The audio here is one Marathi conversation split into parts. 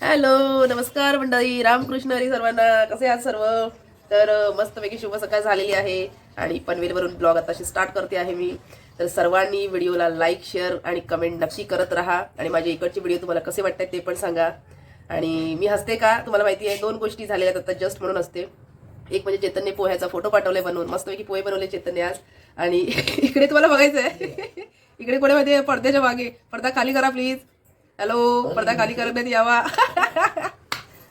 हॅलो, नमस्कार मंडळी, रामकृष्ण हरी सर्वांना. कसे आहात सर्व? तर मस्तपैकी शुभ सकाळ झालेली आहे आणि पनवेलवरून ब्लॉग आताशी स्टार्ट करते आहे मी. तर सर्वांनी व्हिडिओला लाईक, शेअर आणि कमेंट नक्की करत राहा आणि माझे इकडचे व्हिडिओ तुम्हाला कसे वाटतात ते पण सांगा. आणि मी हसते का तुम्हाला माहिती आहे, दोन गोष्टी झालेल्या आहेत आता जस्ट म्हणून हसते. एक म्हणजे चेतनने पोह्याचा फोटो पाठवलाय बनवून, मस्तपैकी पोहे बनवले चेतनने आज. आणि इकडे तुम्हाला बघायचं आहे इकडे कोणी माहिती आहे, पडद्याच्या मागे. पडदा खाली करा प्लीज. हॅलो, पडदा खाली करण्यात यावा.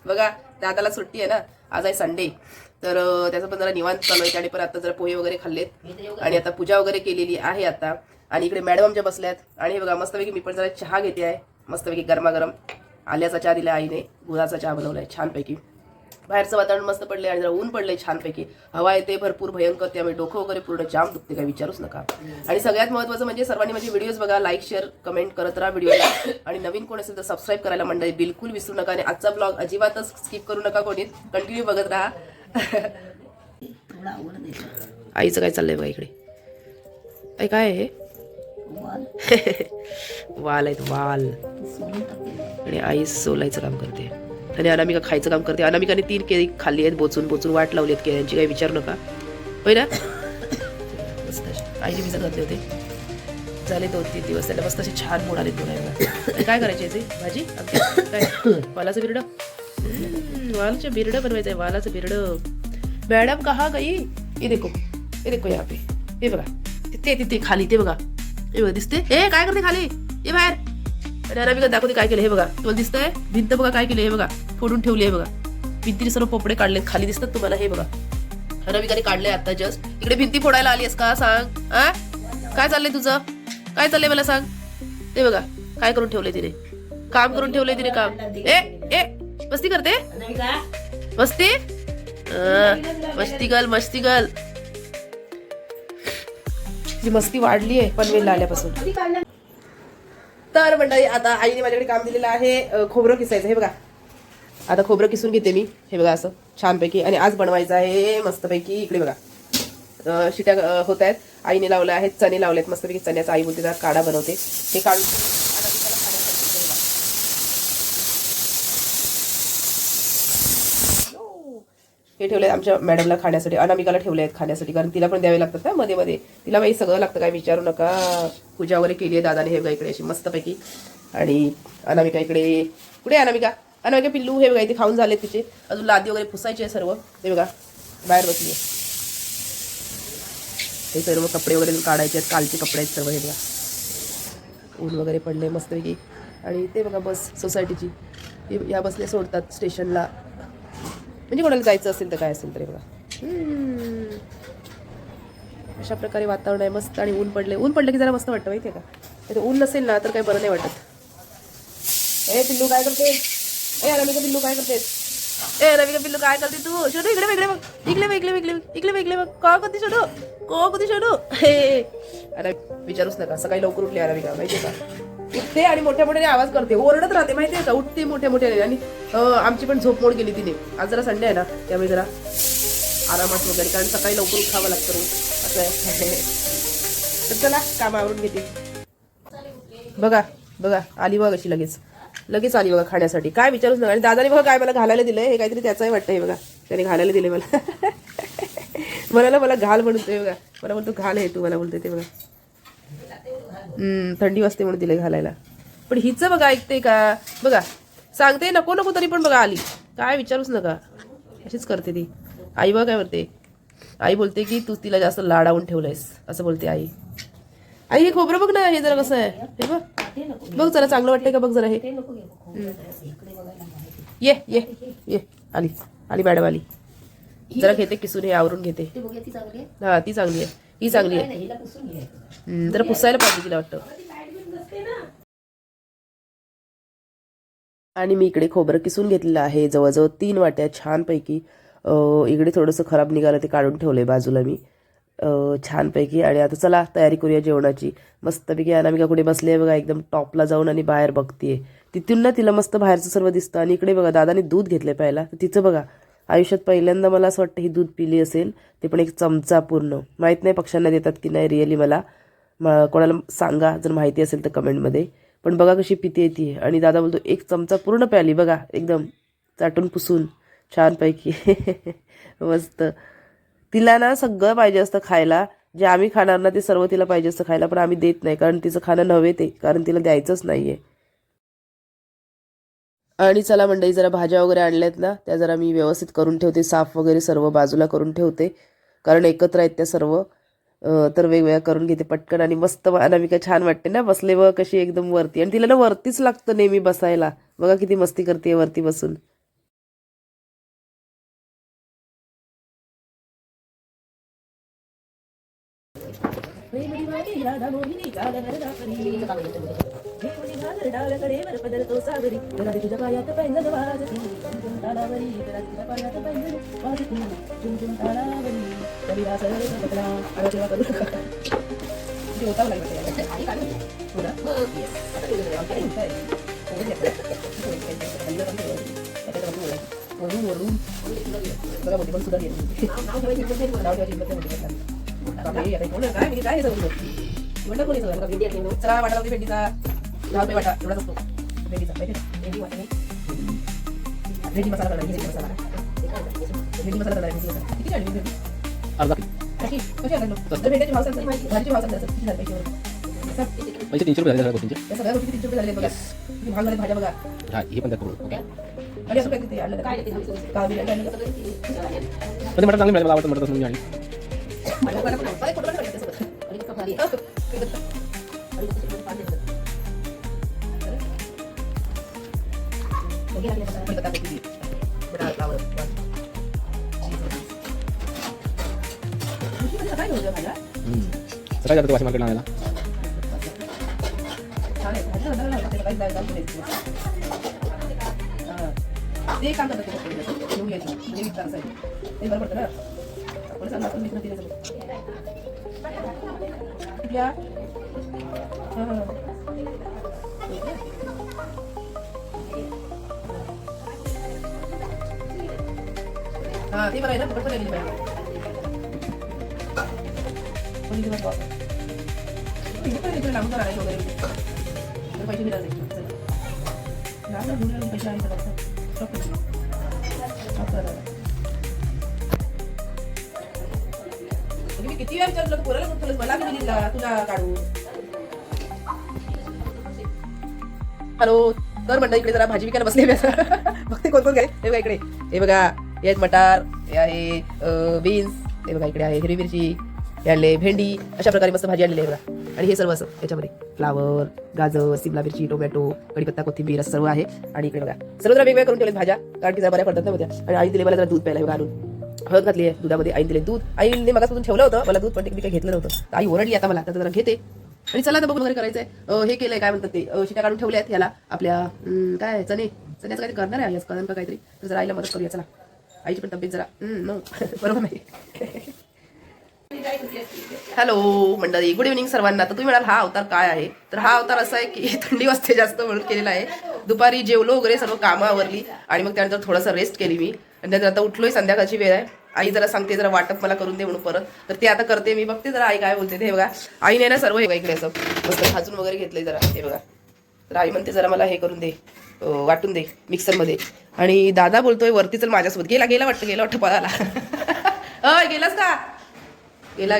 बघा, दादाला सुट्टी आहे ना, आज आहे संडे. तर त्याचं पण जरा निवांत चालू आहे. त्याने पण आता जरा पोहे वगैरे खाल्लेत आणि आता पूजा वगैरे केलेली आहे आता. आणि इकडे मॅडम आमच्या बसल्यात आणि हे बघा मस्तपैकी मी पण जरा चहा घेते आहे. मस्तपैकी गरमागरम आल्याचा चहा दिला आईने, गुळाचा चहा बनवलाय छानपैकी. बाहेरचं वातावरण मस्त पडलंय आणि जरा ऊन पडलंय छानपैकी. हवा येते भरपूर भयंकर, त्यामुळे डोकं वगैरे पूर्ण जाम दुखते, काय विचारूच नका. आणि सगळ्यात महत्त्वाचं म्हणजे सर्वांनी माझे व्हिडिओज बघा, लाईक शेअर कमेंट करत राहा व्हिडिओला. आणि नवीन कोण असेल तर सबस्क्राईब करायला मंडळी बिलकुल विसरू नका. आणि आजचा ब्लॉग अजिबातच स्किप करू नका, कोणी कंटिन्यू बघत राहा. आईचं काय चाललंय बघा इकडे. काय आहे हे? वाल आहेत वाल. आणि आई सोलायचं काम करते आणि अनामिका खायचं काम करते. अनामिकाने 3 केळी खाल्ली आहेत, बोचून बोचून वाट लावली आहेत केळ्यांची, काही विचारू नका. होय ना? मस्त आईने भिजत घातले होते, झाले 2-3 दिवस. त्याला मस्त असे छान मोड आले बघायला. काय करायची याची भाजी? काय वालाचं बिरडं? वालाचं बिरडं बनवायचं आहे, वालाचं बिरडं. मॅडम कहा गई? हे देखो यहाँ पे. हे बघा तिथे खाली, ते बघा, हे बघा दिसते. हे काय करते खाली? ये बाहेर. आणि अनामिका दाखवते काय केलं. हे बघा तुम्हाला दिसतंय भिंत बघा काय केली. हे बघा फोडून ठेवली आहे बघा, भिंतीने सर्व पोपडे काढलेत खाली, दिसतात तुम्हाला. हे बघा अनामिकाने काढले आता जस्ट. इकडे भिंती फोडायला आली आहेस का? सांग. काय चाललंय तुझं? काय चाललंय मला सांग. ते बघा काय करून ठेवले तिने, काम करून ठेवलंय तिने काम. ए मस्ती करते, मस्ती मस्ती गल. जी मस्ती वाढली आहे पनवेलला आल्यापासून. तर मंडळी आता आईने माझ्याकडे काम दिलेलं आहे खोबरं किसायचं. हे बघा आता खोबरं किसून घेते मी. हे बघा असं छानपैकी. आणि आज बनवायचं आहे मस्तपैकी. इकडे बघा शिट्या होत आहेत. आईने लावल्या आहेत, चणे लावलेत मस्तपैकी. चण्याचा आई बोलते जरा काढा बनवते. हे काढून हे ठेवले आमच्या मॅडमला खाण्यासाठी, अनामिकाला ठेवले आहेत खाण्यासाठी, कारण तिला पण द्यावे लागतात ना मध्ये मध्ये. तिला बाई सगळं लागतं, काय विचारू नका. पूजा वगैरे केली आहे दादाने. हे बघा इकडे अशी मस्तपैकी. आणि अनामिका इकडे, कुठे अनामिका पिल्लू. हे बघा इथे खाऊन झाले तिचे, अजून लादी वगैरे पुसायची आहे सर्व. हे बघा बाहेर बसली आहे. हे सर्व कपडे वगैरे काढायचे आहेत, कालचे कपडे आहेत सर्व. हे बघा ऊन वगैरे पडले मस्तपैकी. आणि ते बघा बस सोसायटीची, या बसने सोडतात स्टेशनला, म्हणजे कोणाला जायचं असेल तर काय असेल तरी. बघा अशा प्रकारे वातावरण आहे मस्त. आणि ऊन पडलं की जरा मस्त वाटतं माहिती आहे का. तर ऊन नसेल ना तर काही बरं नाही वाटत. ए पिल्लू काय करते? ए अनामिका पिल्लू काय करते? ए अनामिका पिल्लू काय करते तू? शोधू इकडे वेगळे बघ, इकडे बघ. का कधी शोधू हे. अरे विचारूच नका, सकाळी लवकर उठली अनामिका माहितीये का. उठते आणि मोठ्या मोठ्याने आवाज करते, ओरडत राहते माहितीये का. उठते मोठ्या मोठ्याने. आणि आमची पण झोप मोड गेली तिने. आज जरा संडे आहे ना, त्यामुळे जरा आरामात वगैरे, कारण सकाळी लवकर उठावं लागतं रोज असं आहे. तर चला कामावरून घेते. बघा आली बघा अशी लगेच आली बघा खाण्यासाठी, काय विचारूच नका. आणि दादाने बघा काय मला घालायला दिलंय, हे काहीतरी त्याचंही वाटतं. हे बघा त्याने घालायला दिले मला. मला घाल म्हणतोय बघा, मला बोलतो घाल हे तू, मला बोलतोय ते बघा. थंडी वाजते म्हणून दिले घालायला. पण हिचं बघा ऐकते का. बघा सांगते नको तरी पण बघा आली, काय विचारूच नका. अशीच करते ती. आई बघा काय म्हणते, आई बोलते की तू तिला जास्त लाडावून ठेवलंयस असं बोलते आई. हे खोबरं बघ ना, हे जरा कसं आहे. हे बघ जरा चांगलं वाटतंय का बघ जरा. हे ये आली मॅडम आली. जरा घेते किसून, हे आवरून घेते. हा ती चांगली आहे, ही चांगली आहे. जरा पुसायला पाहिजे तिला वाटतं. आणि मी इकडे खोबरं किसून घेतलेलं आहे जवळजवळ 3 वाट्या छानपैकी. इकडे थोडंसं खराब निघालं ते काढून ठेवलंय बाजूला मी छानपैकी. आणि आता चला तयारी करूया जेवणाची. मस्तपैकी अनामिका कुठे बसली आहे बघा, एकदम टॉपला जाऊन आणि बाहेर बघतीये. तिथून ना तिला मस्त बाहेरचं सर्व दिसतं. आणि इकडे बघा दादाने दूध घेतलंय प्यायला. तर तिचं बघा आयुष्यात पहिल्यांदा मला असं वाटतं ही दूध पिली असेल, ते पण एक चमचा पूर्ण. माहीत नाही पक्ष्यांना देतात की नाही रिअली, मला कोणाला सांगा जर माहिती असेल तर कमेंटमध्ये. पण बघा कशी पिते ती. आणि दादा बोलतो एक चमचा पूर्ण प्याली बघा, एकदम चाटून पुसून छानपैकी. मस्त. तिला ना सगळं पाहिजे असतं खायला, जे आम्ही खाणार ना ते सर्व तिला पाहिजे असतं खायला, पण आम्ही देत नाही कारण तिचं खाणं नव्हे ते, कारण तिला द्यायचंच नाहीये. आणि चला मंडळी, जरा भाज्या वगैरे आणल्यात ना, त्या जरा मी व्यवस्थित करून ठेवते, साफ वगैरे सर्व बाजूला करून ठेवते, कारण एकत्र आहेत त्या सर्व. तर वेगवेगळ्या करून घेते पटकन. आणि मस्त अनामिका छान वाटते ना बसले व कशी एकदम वरती, आणि तिला ना वरतीच लागतं नेहमी बसायला. बघा किती मस्ती करते वरती बसून. चला वाटा लावते भेंडीचा, 10 रुपये वाटा एवढाच असतो भेंडीचा. भेंडी मसाला करायला, भेंडी मसाला करायला किती झाली भेंडी? अर्धा कशी कशी आणलं तर भेंडीची भाव सांगतात, भाजीची भाव सांगतात किती झाले पैसे? 300 रुपये झाले गोष्टींचे. या सगळ्या गोष्टी 300 रुपये झाले बघा. किती भाव झाले भाज्या बघा. हा हे पण त्यात ओके. आणि असं काय किती आणलं काय काळजी आणलं पण मटर चांगली मला आवडतं, मटर म्हणून आणि मला पण काय फोटो काढायचे सोबत आणि कपाली सकाळी जातो वाशी मार्केटला आणायला. ते काम करतात घेऊन यायचं म्हणजे विकता असायचं ते बरं पडतं ना. आपण सांगा आपण मित्र तिथे कुठल्या हां ते बरं आहे ना, फुकट पण गेली पाहिजे. लांबून आणायचं वगैरे पैसे मिळाले पैसे आहे मी किती वेळा विचारलं कोणाला कुठं मला दिला तुला काढू. हॅलो. तर म्हणता इकडे जरा भाजी विकायला बसले बघते कोण कोण काय. हे बघा इकडे, हे बघा हे आहेत मटार, हे आहे बीन्स, हे बघा इकडे आहे हिरवी मिरची, हे आणले भेंडी, अशा प्रकारे मस्त भाजी आणलेली आहे बघा. आणि हे सर्व असं याच्यामध्ये फ्लावर, गाजर, सिमला मिरची, टोमॅटो, कढीपत्ता, कोथिंबीर असं सर्व आहे. आणि इकडे बघा सर्व जरा वेगवेगळ्या करून ठेवलेत भाज्या, कारण की जरा बऱ्या पडतात ना उद्या. आणि आई दिले मला जरा दूध प्यायला बघा आणून, हळद घातली आहे दुधामध्ये. आई दिले दूध, आईने मगापासून ठेवलं होतं मला दूध, पण ते मी काही घेतलं नव्हतं. आई ओरडली आता मला, तर जरा घेते. आणि चला आता बघून वगैरे करायचंय. हे केलंय काय म्हणतात ते शिट्या काढून ठेवल्या आहेत ह्याला आपल्या काय चण्याचं काहीतरी करणार आहे कळण का काहीतरी. तर जरा आईला मदत करूया चला. आईची पण तब्येत जरा नो बरोबर नाही. हॅलो मंडळी, गुड इव्हनिंग सर्वांना. तर तुम्ही म्हणाल हा अवतार काय आहे, तर हा अवतार असा आहे की थंडी वाजते जास्त म्हणून केलेला आहे. दुपारी जेवलो वगैरे सर्व कामं आवरली आणि मग त्यानंतर थोडंसं रेस्ट केली मी. आणि त्यानंतर आता उठलोय, संध्याकाळची वेळ आहे. आई जरा सांगते जरा वाटप मला करून दे म्हणून परत, तर ते आता करते मी. बघते जरा आई काय बोलते. ते बघा आईने ना सर्व हे इकडे असं मस्त भाजून वगैरे घेतलंय जरा, हे बघा. तर आई म्हणते जरा मला हे करून दे, वाटून दे मिक्सरमध्ये. आणि दादा बोलतोय वरती चल माझ्यासोबत. गेला वाटतं पळाला. गेलास का? गेला.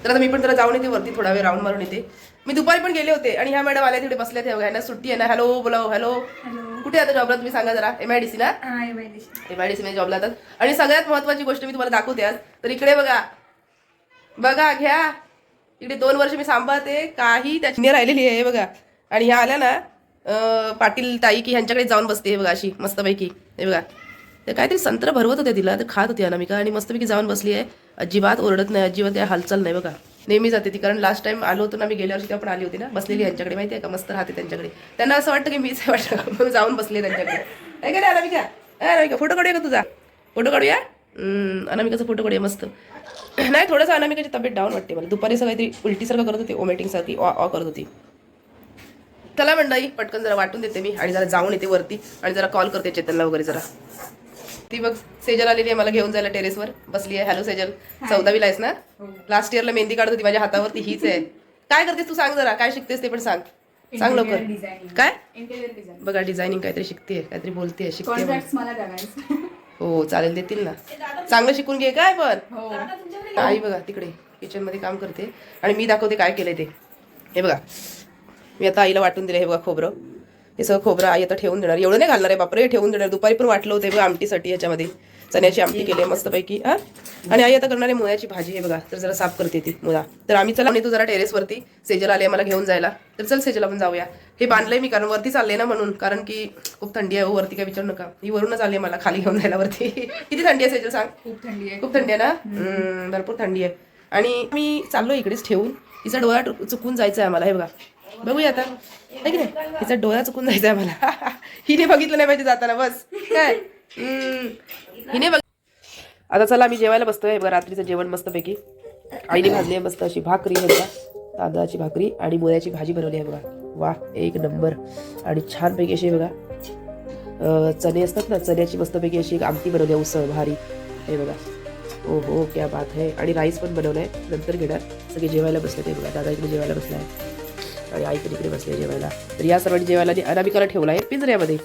तर आता मी पण जरा जाऊन येते वरती, थोडा वेळ राऊंड मारून येते. मी दुपारी पण गेले होते आणि ह्या मॅडम आल्या तिथे बसल्या. ते बघा सुट्टी आहे ना. हॅलो बोलाव. हॅलो कुठे आता जॉबला तुम्ही सांगा जरा. MIDC ना, MIDC मध्ये जॉबला जातात. आणि सगळ्यात महत्वाची गोष्ट मी तुम्हाला दाखवते आज. तर इकडे बघा घ्या. इकडे 2 वर्ष मी सांभाळते, काही त्याची राहिलेली आहे बघा. आणि ह्या आल्या ना पाटील ताई की ह्यांच्याकडे जाऊन बसते. हे बघा अशी मस्तपैकी. हे बघा ते काहीतरी संत्र भरवत होते तिला, तर खात होती अनामिका आणि मस्तपैकी जाऊन बसली आहे. अजिबात ओरडत नाही, अजिबात हालचाल नाही बघा. नेहमी जाते ती, कारण लास्ट टाइम आलो होतो ना मी गेल्या वर्षी, तेव्हा पण आली होती ना, बसलेली यांच्याकडे. माहिती आहे का, मस्त राहते त्यांच्याकडे. त्यांना असं वाटतं की मीच वाटतं म्हणून जाऊन बसले त्यांच्याकडे. काय काय अनामिका फोटो काढूया का तुझा? फोटो काढूया. अनामिकाचा फोटो काढूया मस्त. नाही थोडंसं अनामिकाची तब्येत डाऊन वाटते मला. दुपारी काहीतरी उलटीसारखं करत होती, ओमेटिंग सारखी करत होती. चला मंडळी पटकन जरा वाटून देते मी आणि जरा जाऊन येते वरती आणि जरा कॉल करते चेतनला वगैरे जरा. ती बघ सेजल आलेली आहे मला घेऊन जायला, टेरेसवर बसली आहे. हॅलो सेजल, 14वीला आहेस ना? लास्ट इयरला मेहंदी काढत होती माझ्या हातावरती, हीच आहे. काय करतेस तू सांग जरा, काय शिकतेस ते पण सांग लवकर. काय इंटेरियर डिझाईन. बघा डिझायनिंग काहीतरी शिकते, काहीतरी बोलते, शिकते. कॉन्ट्रॅक्ट मला द्यावायचं. हो चालेल, देतील ना. चांगलं शिकून घे काय पण. हो. आई बघा तिकडे किचन मध्ये काम करते आणि मी दाखवते काय केलंय ते. हे बघा मी आता आईला वाटून दिलं. हे बघा खोबरं, हे सगळं खोबरं आई आता ठेवून देणार. एवढं नाही घालणार आहे बापरे, ठेवून देणार. दुपारी पण वाटलं होतं बघा आमटीसाठी. याच्यामध्ये चण्याची आमटी केली आहे मस्तपैकी. आणि आई आता करणार आहे मुळ्याची भाजी. हे बघा तर जरा साफ करते ती मुळा. तर आम्ही चला तू जरा टेरेसवरती, सेजल आले मला घेऊन जायला. तर चल सेजल आपण जाऊया. हे बांधलंय मी कारण वरती चालले ना म्हणून, कारण की खूप थंडी आहे. वरती काय विचारू नका, ही वरूनच आली मला खाली घेऊन जायला वरती. किती थंडी आहे सेजल सांग. खूप थंडी आहे. खूप थंडी आहे ना. भरपूर थंडी आहे. आणि मी चाललो इकडेच ठेवून, तिचा डोळा चुकून जायचा आहे आम्हाला. हे बघा बघूया आता, आहे की नाही, तिचा डोळा चुकून जायचा आहे मला. हिने बघितलं नाही पाहिजे जाताना बस काय. हिने बघ. आता चला आम्ही जेवायला बसतोय. बघा रात्रीचं जेवण मस्तपैकी आईने भाजली आहे मस्त अशी भाकरी आहे बघा, तांदळाची भाकरी आणि मुळ्याची भाजी बनवली आहे बघा. वा एक नंबर. आणि छानपैकी अशी बघा चणे असतात ना, चण्याची मस्तपैकी अशी एक आमटी बनवली आहे उसळ भारी. हे बघा ओ हो क्या बात आहे. आणि राईस पण बनवलाय, नंतर घेणार. सगळे जेवायला बसले. ते बघा दादा इकडे जेवायला बसला आहे आणि आई पण इकडे बसले जेवायला. तर या सर्वांनी जेवायला अनामिकाला ठेवला आहे पिंजऱ्यामध्ये.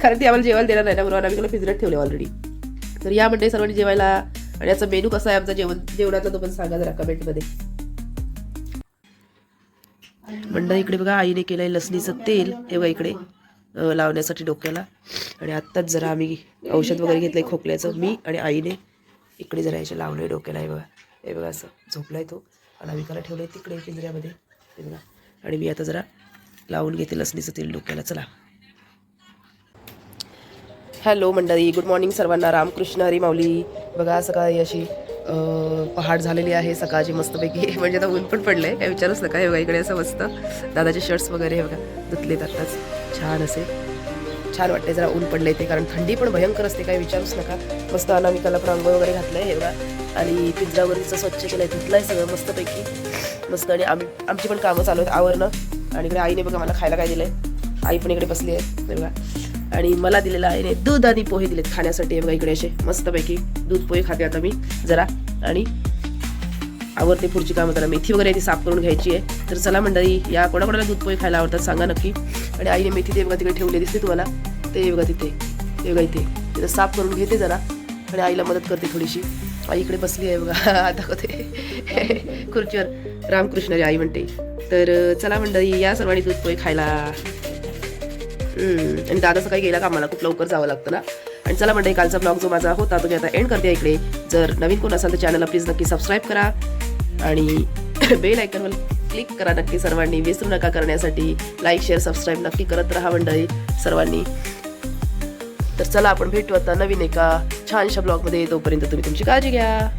कारण ती आम्हाला जेवायला देणार नाही ना, म्हणून अनामिकाला पिंजऱ्यात ठेवले ऑलरेडी. तर या म्हणजे सर्वांनी जेवायला. आणि याचा मेनू कसा आहे आमचा जेवणाचा तो पण सांगा जरा कमेंटमध्ये. मंडळी इकडे बघा आईने केलंय लसणीचं तेल. हे बघा इकडे लावण्यासाठी डोक्याला. आणि आत्ताच जरा आम्ही औषध वगैरे घेतलंय खोकल्याचं, मी आणि आईने. इकडे जरा याच्या लावलंय डोक्याला. हे बघा असं झोपलाय तो. अनामिकाला ठेवलंय तिकडे पिंजऱ्यामध्ये. हे बघा. आणि मी आता जरा लावून घेते लसणीचं तेल डोक्याला. चला. हॅलो मंडळी, गुड मॉर्निंग सर्वांना. रामकृष्ण हरी माऊली. बघा सकाळी अशी पहाट झालेली आहे सकाळची मस्तपैकी. म्हणजे आता ऊन पण पडलंय, काय विचारूच नका. हे बघा इकडे असं मस्त दादाचे शर्ट्स वगैरे हे बघा धुतलेत आत्ताच. छान असे छान वाटते. जरा ऊन पडलंय ते, कारण थंडी पण भयंकर असते, काय विचारूच नका. मस्त अनामिकाला पण अंघोळ वगैरे घातलंय हे बघा. आणि पिंजरावरतीचं स्वच्छ केलंय, धुतलंय सगळं मस्तपैकी मस्त. आणि आमची पण कामं चालू आहेत आवरणं. आणि इकडे आईने बघा मला खायला काय दिलंय. आई पण इकडे बसली आहे हे बघा. आणि मला दिलेलं आईने दूध आणि पोहे दिलेत खाण्यासाठी. हे बघा इकडे असे मस्तपैकी दूध पोहे खाते आता मी जरा. आणि आवडते पुढची कामं. जरा मेथी वगैरे ती साफ करून घ्यायची आहे. तर चला मंडळी, या कोणाकोणाला दूध पोहे खायला आवडतात सांगा नक्की. आणि आईने मेथी ते बघा तिकडे ठेवली दिसते तुम्हाला, ते बघा तिथे, ते बघा इथे. तिथं साफ करून घेते जरा आणि आईला मदत करते थोडीशी. आई इकडे बसली आहे बघा दाखवते खुर्चीवर. रामकृष्णाची आई म्हणते. तर चला मंडळी, या सर्वांनी दूध पोहे खायला. आणि दादा सकाळी गेला कामाला, खूप लवकर जावं लागतं ना. आणि चला मंडळी, कालचा ब्लॉग जो माझा होता तो मी आता एंड करते इकडे. जर नवीन कोण असाल तर चॅनलला प्लीज नक्की सबस्क्राईब करा आणि बेल आयकॉनवर क्लिक करा नक्की सर्वांनी. विसरू नका करण्यासाठी. लाईक शेअर सबस्क्राईब नक्की करत राहा मंडळी सर्वांनी. तर चला आपण भेटू आता नवीन एका छानशा ब्लॉगमध्ये. तोपर्यंत तुम्ही तुमची काळजी घ्या.